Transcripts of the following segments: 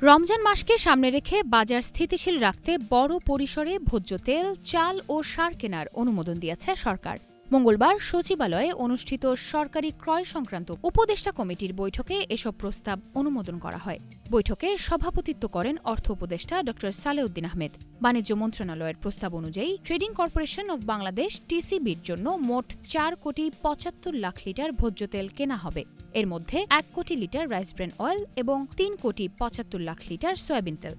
রমজান মাসকে সামনে রেখে বাজার স্থিতিশীল রাখতে বড় পরিসরে ভোজ্য তেল, চাল ও সার কেনার অনুমোদন দিয়েছে সরকার। মঙ্গলবার সচিবালয়ে অনুষ্ঠিত সরকারি ক্রয় সংক্রান্ত উপদেষ্টা কমিটির বৈঠকে এসব প্রস্তাব অনুমোদন করা হয়। বৈঠকে সভাপতিত্ব করেন অর্থ উপদেষ্টা ড সালেউদ্দিন আহমেদ। বাণিজ্য মন্ত্রণালয়ের প্রস্তাব অনুযায়ী ট্রেডিং কর্পোরেশন অব বাংলাদেশ টিসিবির জন্য মোট 4,75,00,000 লিটার ভোজ্য তেল কেনা হবে। এর মধ্যে 1 কোটি লিটার রাইস ব্র্যান অয়েল এবং 3,75,00,000 লিটার সয়াবিন তেল।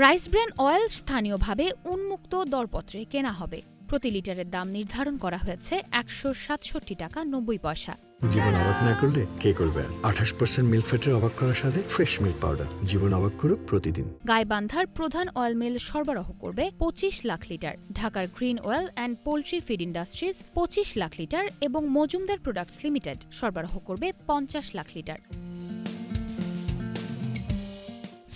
রাইস ব্র্যান অয়েল স্থানীয়ভাবে উন্মুক্ত দরপত্রে কেনা হবে। প্রতি লিটারের দাম নির্ধারণ করা হয়েছে 167 টাকা 90 পয়সা। জীবন অবাক না করলে কে করবে? 28% মিল্ক ফ্যাটের অবাক করার সাথে ফ্রেশ মিল্ক পাউডার। জীবন অবাক করুক প্রতিদিন। গাইবান্ধার প্রধান অয়েল মিল সরবরাহ করবে 25 লাখ লিটার, ঢাকার green oil and poultry feed industries 25 lakh litre এবং মজুমদার প্রোডাক্টস লিমিটেড সরবরাহ করবে 50 লাখ লিটার।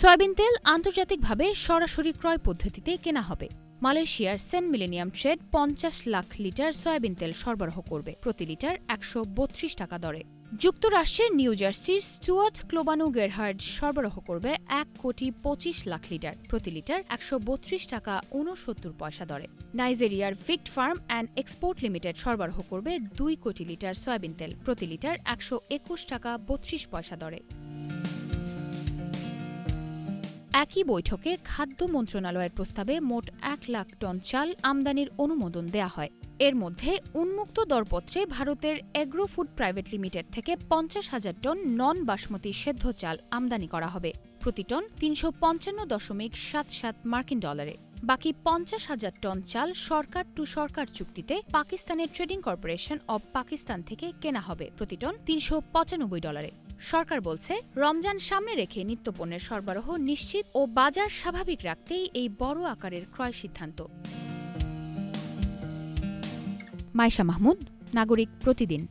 সয়াবিন তেল আন্তর্জাতিকভাবে সরাসরি ক্রয় পদ্ধতিতে কেনা হবে। মালয়েশিয়ার Saint Millennium Trade 50 lakh litre soybean তেল সরবরাহ করবে, প্রতি লিটার 132 টাকা দরে। যুক্তরাষ্ট্রের নিউ জার্সির স্টুয়ার্ট ক্লোবানু গেরহার্ড সরবরাহ করবে 1,25,00,000 লিটার, প্রতি লিটার 132 টাকা 69 পয়সা দরে। নাইজেরিয়ার ভিক্ট ফার্ম অ্যান্ড এক্সপোর্ট লিমিটেড সরবরাহ করবে 2 কোটি লিটার সয়াবিন তেল, প্রতি লিটার 121 টাকা 32 পয়সা দরে। একই বৈঠকে খাদ্য মন্ত্রণালয়ের প্রস্তাবে মোট 1 লাখ টন চাল আমদানির অনুমোদন দেয়া হয়। এর মধ্যে উন্মুক্ত দরপত্রে ভারতের এগ্রো ফুড প্রাইভেট লিমিটেড থেকে 50,000 টন নন বাসমতি সেদ্ধ চাল আমদানি করা হবে, প্রতি টন 355.77 মার্কিন ডলারে। বাকি 50,000 টন চাল সরকার টু সরকার চুক্তিতে পাকিস্তানের ট্রেডিং কর্পোরেশন অব পাকিস্তান থেকে কেনা হবে, প্রতি টন $395। সরকার বলছে, রমজান সামনে রেখে নিত্যপণ্যের সরবরাহ নিশ্চিত ও বাজার স্বাভাবিক রাখতেই এই বড় আকারের ক্রয় সিদ্ধান্ত। মাইশা মাহমুদ, নাগরিক প্রতিদিন।